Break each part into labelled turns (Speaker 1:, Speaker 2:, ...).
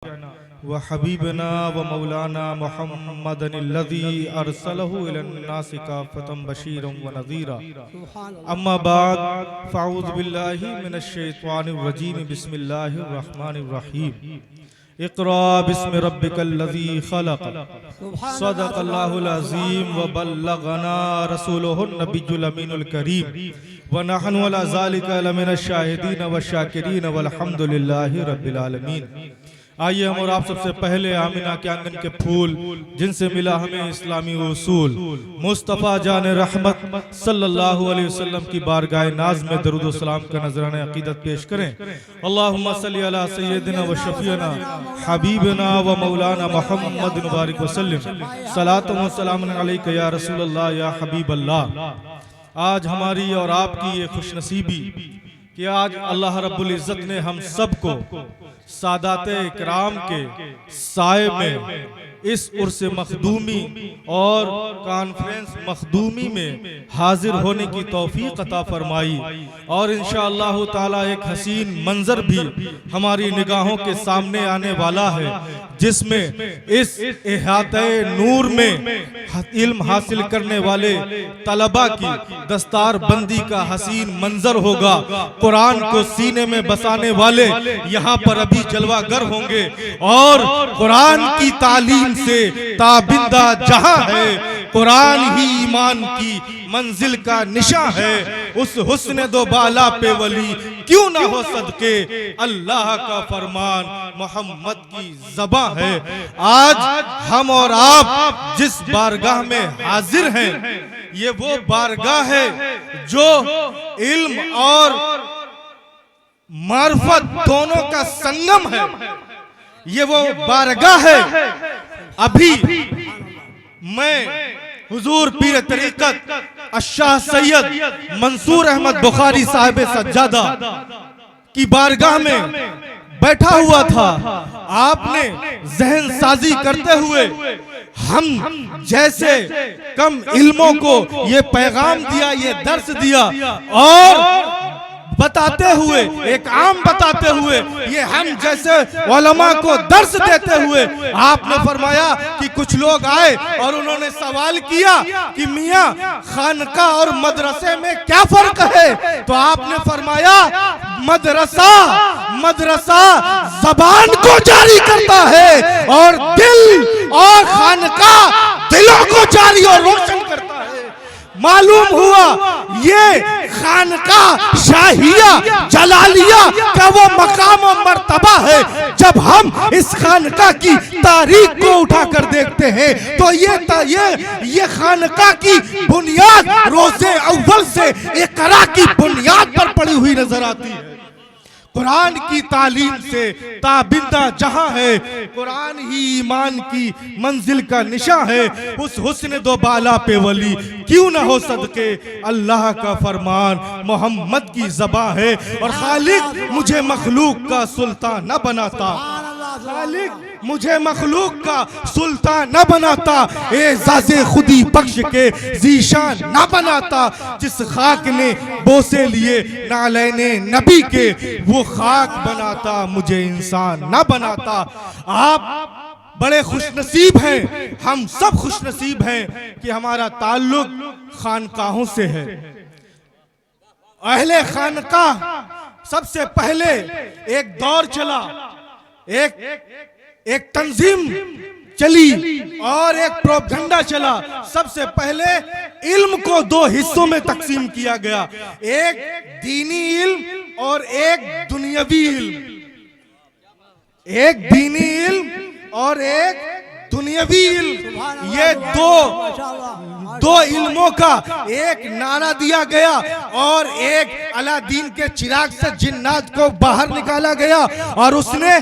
Speaker 1: व हबीबना व मौलाना मुहम्मदनिल्लज़ी अरसलहु इलन्नासि काफ़तम बशीरम व नज़ीरा। अम्मा बाद फ़अऊज़ु बिल्लाहि मिनश शैतानिर रजीम। बिस्मिल्लाहिर रहमानिर रहीम। इक़रा बिस्मि रब्बिकल्लज़ी ख़लक़। सदक़ल्लाहुल अज़ीम व बल्लगना रसूलुहुन नबियुल अमीनुल करीम व नहनु अला ज़ालिका लमिनश शाहिदीन व शाकिरीन वल्हम्दुलिल्लाहि रब्बिल आलमीन। आइए हम और आप सबसे पहले आमिना के आंगन के फूल जिनसे मिला हमें इस्लामी उसूल मुस्तफ़ा जान रहमत सल्लल्लाहु अलैहि वसल्लम की बारगाह नाज में दरूद व सलाम का नजराने अकीदत पेश करें। अल्लाहुम्मा सल्ली अला सय्यदिना व शफीना हबीबना व मौलाना मुहम्मद मुबारक वसल्लम। सलातु व सलामुन अलैका या रसूलल्लाह या हबीब अल्लाह। आज हमारी और आपकी ये खुशनसीबी कि आज अल्लाह रब्बुल इज़्ज़त ने हम सबको सादाते इकराम के साए में इस उर्स मखदूमी और कॉन्फ्रेंस मखदूमी में हाजिर होने की तौफीक अता फरमाई और इंशाअल्लाह ताला एक हसीन मंजर भी हमारी निगाहों के सामने आने वाला है जिसमें इस इहाते नूर में इल्म हासिल करने वाले तलबा की दस्तार बंदी का हसीन मंजर होगा। कुरान को सीने में बसाने वाले यहाँ पर अभी जलवागर होंगे और कुरान की तालीम से ताबिंदा जहां है। कुरान ही ईमान की मंजिल का निशा है। उस हुस्न दो बाला पे वली क्यों ना हो सदके अल्लाह का फरमान मोहम्मद की ज़बां है। आज हम और आप जिस बारगाह में हाजिर हैं ये वो बारगाह है जो इल्म और मार्फत दोनों का संगम है। ये वो बारगाह है। अभी मैं हुजूर पीर तरीक़त अशाह सैयद मंसूर अहमद बुखारी साहिब सज्जादा की बारगाह में बैठा हुआ था। आपने जहन साजी करते हुए हम जैसे कम इल्मों को ये पैगाम दिया, ये दर्स दिया और बताते हुए एक आम बताते हुए ये हम जैसे उलमा को दर्स देते हुए आपने फरमाया कि कुछ लोग आए और उन्होंने सवाल किया कि मियाँ खानका और मदरसे में क्या फर्क है। तो आपने फरमाया मदरसा जबान को जारी करता है और दिल और खानका दिलों को जारी और रोशन करता है। मालूम हुआ ये खानका शाहिया जलालिया का वो मकाम और मर्तबा है। जब हम इस खानका की तारीख को उठाकर देखते हैं तो ये खानका की बुनियाद रोज़े अव्वल से इक़रा की बुनियाद पर पड़ी हुई नजर आती है। कुरान की तालीम से ताबिंदा जहां है। कुरान ही ईमान की मंजिल का निशा है। उस हुस्न दो बाला पे वली क्यों ना हो सदके अल्लाह का फरमान मोहम्मद की ज़बां है। और खालिक मुझे मखलूक का सुल्तान न बनाता, खालिक मुझे मखलूक का सुल्तान न बनाता, एज़ाज़े खुदी बख्श के ज़ीशान न बनाता। जिस खाक ने बोसे लिए नालैने नबी के वो खाक बनाता, मुझे इंसान न बनाता। आप बड़े खुशनसीब हैं, हम सब खुशनसीब हैं कि हमारा ताल्लुक खानकाहों से है। अहले खानकाह सबसे पहले एक दौर चला, एक तंजीम चली और एक प्रोपगंडा चला। सबसे पहले इल्म को दो हिस्सों में तकसीम किया गया, एक दीनी इल्म और एक दुनियावी इल्म। एक दीनी इल्म और एक दुनियावी इल्म, ये दो इल्मों का एक नारा दिया गया और एक अलादीन के चिराग से जिन्नात को बाहर निकाला गया और उसने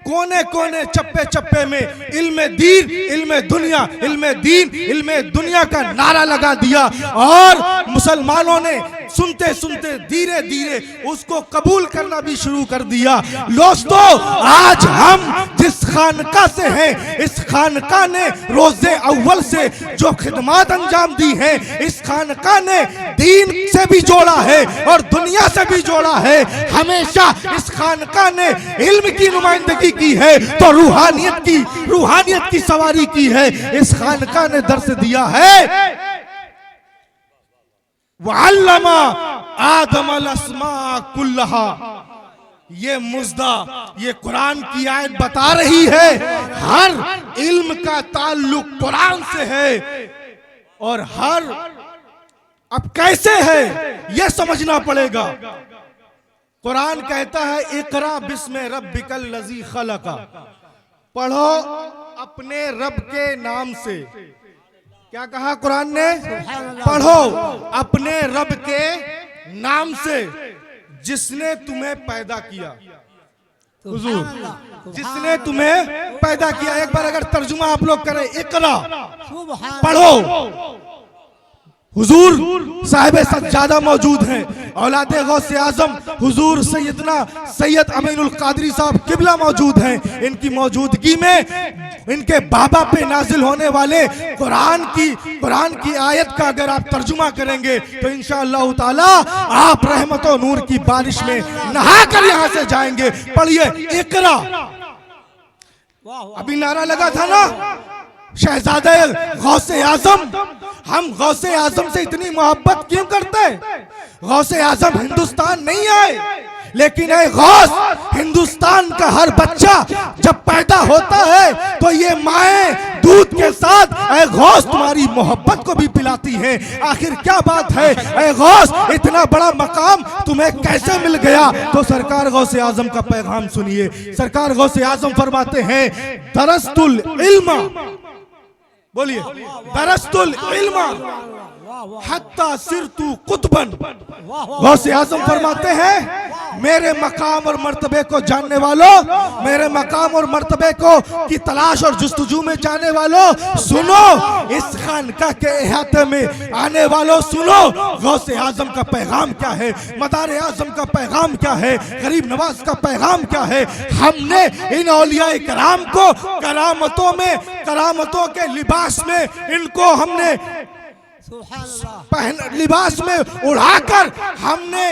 Speaker 1: कोने कोने चप्पे चप्पे में इल्म दीन इल्म दुनिया इल्म दीन इल्म दुनिया का नारा लगा दिया और मुसलमानों ने सुनते सुनते धीरे धीरे उसको कबूल करना भी शुरू कर दिया। दोस्तों आज हम जिस खानका से हैं। इस खानका ने रोजे अव्वल से जो खिदमत अंजाम दी है, इस खानका ने दीन से भी जोड़ा है और दुनिया से भी जोड़ा है। हमेशा इस खानका ने इल्म की नुमाइंदगी की है तो रूहानियत की सवारी की है। इस खानका ने दर्स दिया है, वअल्लमा आदम अल-अस्मा कुल्लहा। ये मुज़्दा, ये कुरान की आयत बता रही है, हर इल्म का ताल्लुक कुरान से है। और हर अब कैसे है ये समझना पड़ेगा। कुरान कहता है इक़रा बिस्मि रब्बिकल लज़ी खलक़ा, पढ़ो अपने रब के नाम से। क्या कहा कुरान ने? पढ़ो अपने रब के नाम से जिसने तुम्हें पैदा किया। हुजूर, जिसने तुम्हें पैदा किया। एक बार अगर तर्जुमा आप लोग करें, इक़रा, पढ़ो। हुजूर साहिब सज्जादा मौजूद हैं, औलादे गौसे आजम हुजूर सैयदना सैयद अमीनुल कादरी साहब किबला मौजूद हैं। इनकी मौजूदगी में इनके बाबा पे नाजिल होने वाले कुरान की आयत का अगर आप तर्जुमा करेंगे तो इंशाअल्लाह ताला आप रहमत और नूर की बारिश में नहा कर यहाँ से जाएंगे। पढ़िए इक़रा। अभी नारा लगा था ना, शहजादे गौसे आजम। हम गौसे आजम से इतनी मोहब्बत क्यों करते? गौसे आजम हिंदुस्तान नहीं आए, लेकिन ऐ गौस, हिंदुस्तान का हर बच्चा जब पैदा होता है तो ये माएँ दूध के साथ ऐ गौस तुम्हारी मोहब्बत को भी पिलाती हैं। आखिर क्या बात है ऐ गौस, इतना बड़ा मकाम तुम्हें कैसे मिल गया? तो सरकार गौसे आजम का पैगाम सुनिए। सरकार गौसे आजम फरमाते हैं, दरस्तुल इल्मा, बोलिए, दरस्तुल इल्मा हत्ता सिरतु कुतबन। गौसे आजम फरमाते हैं, मेरे मकाम और मर्तबे को जानने वालों, मेरे मकाम और मर्तबे को की तलाश और जुस्तजू में जाने वालों, सुनो। इस खानका के इहाते में आने वालों सुनो, गौसे आजम का पैगाम क्या है, मदार आजम का पैगाम क्या है, गरीब नवाज का पैगाम क्या है। हमने इन औलिया कराम को करामतों के लिबास में इनको हमने लिबास में उड़ाकर हमने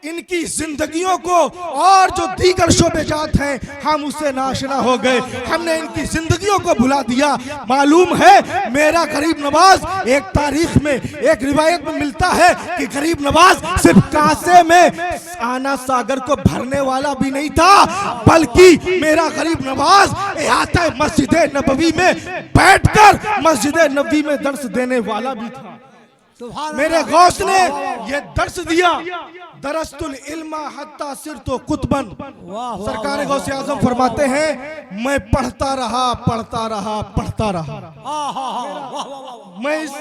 Speaker 1: इनकी जिंदगियों को और जो दीगर शोबेजात हैं हम उससे नाशना हो गए। हमने इनकी जिंदगियों को भुला दिया। मालूम है मेरा गरीब नवाज, एक तारीख में एक रिवायत में मिलता है कि गरीब नवाज सिर्फ कासे में आना सागर को भरने वाला भी नहीं था, बल्कि मेरा गरीब नवाज इहाता मस्जिद नबवी में बैठकर मस्जिद नबवी में दर्स देने वाला भी था। मेरे गौस ने ये दर्स दिया, दरस्तुल इल्मा हत्ता सिरतो कुतबन। सरकार गौसे आजम फरमाते हैं, मैं पढ़ता रहा। मैं इस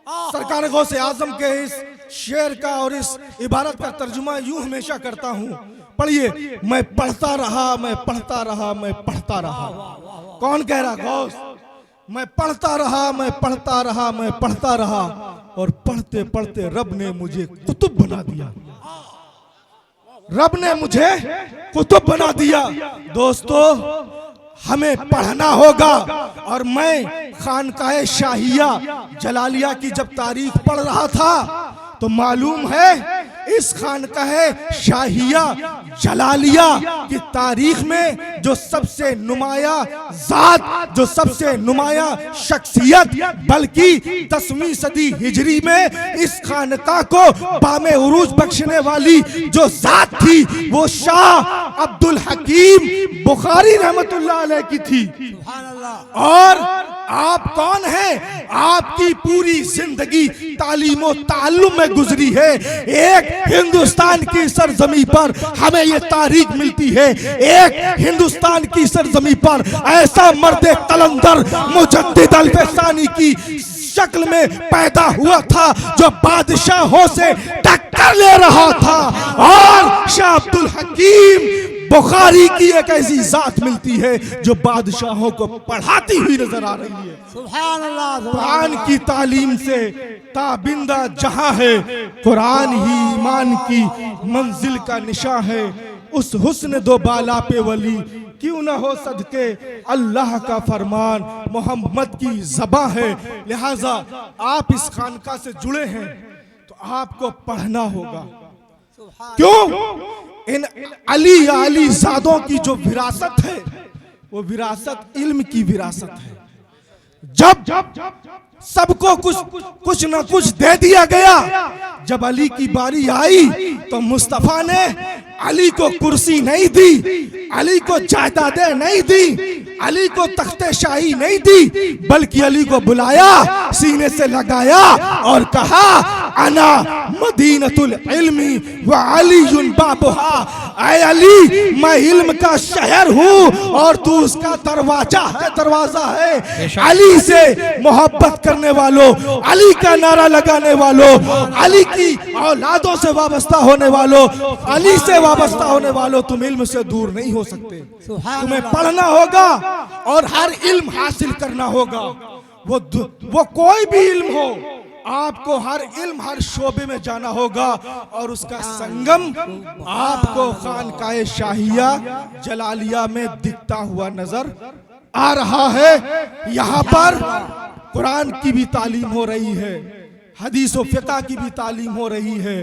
Speaker 1: सरकार गौसे आजम के इस शेर का और इस इबारत का तर्जुमा यूं हमेशा करता हूं। पढ़िए, मैं पढ़ता रहा। कौन कह रहा? गौस। मैं पढ़ता रहा और पढ़ते पढ़ते रब ने मुझे कुतुब बना दिया। दोस्तों, हमें पढ़ना होगा। और मैं खानकाए शाहिया जलालिया की जब तारीख पढ़ रहा था तो मालूम है इस खानकाए शाहिया जलालिया की तारीख में जो सबसे नुमाया जात, जो सबसे नुमाया शख्सियत, बल्कि 10वीं सदी हिजरी में इस खानका को बामे उरूज बख्शने वाली जो जात थी वो शाह अब्दुल हकीम बुखारी रहमतुल्लाह अलैह की थी। और आप कौन हैं? आपकी पूरी जिंदगी तालीम और ताल्लुम में गुजरी है। एक हिंदुस्तान की सरजमी पर हमें ये तारीख मिलती है, एक हिंदुस्तान की सरजमी पर ऐसा मर्द कलंदर मुजद्दिद अल-फसानी की शक्ल में पैदा हुआ था जो बादशाहों से टक्कर ले रहा था। और शाह अब्दुल हकीम बुखारी की एक ऐसी जात मिलती है जो बादशाहों को पढ़ाती हुई नजर आ रही है। सुभान अल्लाह। कुरान की तालीम से ताबिंदा जहां है, कुरान ही ईमान की मंजिल का निशा है। उस हुस्न दो बाला पे वली क्यों ना हो सदके अल्लाह का फरमान, मोहम्मद की ज़बां है। लिहाजा आप इस खानका से जुड़े हैं तो आपको पढ़ना होगा। क्यों? इन अली या अली ज़ादों की जो विरासत है वो विरासत इल्म की विरासत है। जब सबको कुछ न कुछ दे दिया गया, जब अली की बारी आई तो मुस्तफा ने अली को कुर्सी नहीं दी, अली को जायदादें नहीं दी, अली को तख्ते शाही नहीं दी, बल्कि अली को बुलाया, सीने से लगाया और कहा अना मदीनतुल इल्मी व अलीयुन बाबुहा। ऐ अली, मैं इल्म का शहर हूँ और तू उसका दरवाजा है। अली से मोहब्बत करने वालों, अली का नारा लगाने वालों, अली की औलादों से वाबस्ता होने वालों, अली से वाबस्ता होने वालों, तुम इल्म से दूर नहीं हो सकते। तुम्हें पढ़ना होगा और हर इल्म हासिल करना होगा। वो कोई भी इल्म हो, आपको हर इल्म हर शोबे में जाना होगा और उसका संगम आपको खानकाए शाहिया जलालिया में दिखता हुआ नजर आ रहा है। यहाँ पर कुरान की भी तालीम हो रही है, हदीस व फिक़ह की भी तालीम हो रही है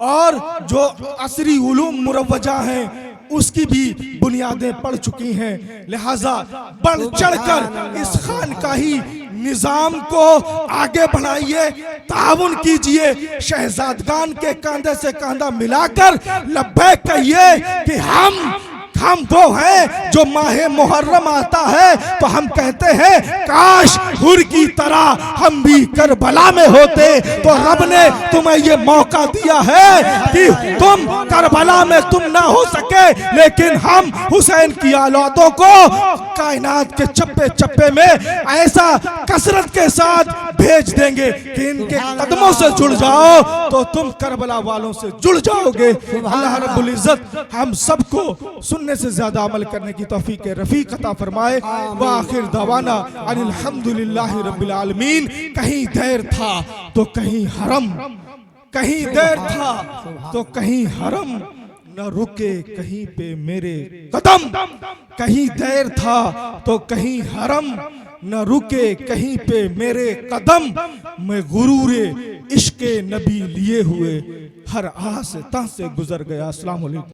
Speaker 1: और जो असरी उलूम मुरव्वजा हैं उसकी भी बुनियादें पड़ चुकी हैं। लिहाजा बढ़ चढ़कर इस खानकाही निजाम को आगे बढ़ाइए, ताउन कीजिए, शहजादगान के कंधे से कंधा मिलाकर लब्बैक कहिए कि हम वो हैं जो माहे मुहर्रम आता है तो हम कहते हैं काश हुर की तरह हम भी करबला में होते। तो रब ने तुम्हें ये मौका दिया है कि तुम करबला में तुम ना हो सके, लेकिन हम हुसैन की औलादों को कायनात के चप्पे चप्पे में ऐसा कसरत के साथ भेज देंगे कि इनके कदमों से जुड़ जाओ तो तुम करबला वालों से जुड़ जाओगे। अल्लाह रब्बुल इज्जत हम सबको सुनने से ज्यादा अमल करने की तौफीक रफीक अता फरमाए। व आखिर दवाना अनिल हम्दुलिल्लाहि रब्बिल आलमीन। कहीं देर था तो कहीं हरम, कहीं देर था तो कहीं हरम, न रुके कहीं पे मेरे कदम। कहीं देर था तो कहीं हरम, न रुके कहीं पे मेरे कदम। मैं गुरूरे इश्क़े नबी लिए हुए हर आह से ताह से गुजर गया। अस्सलाम वालेकुम।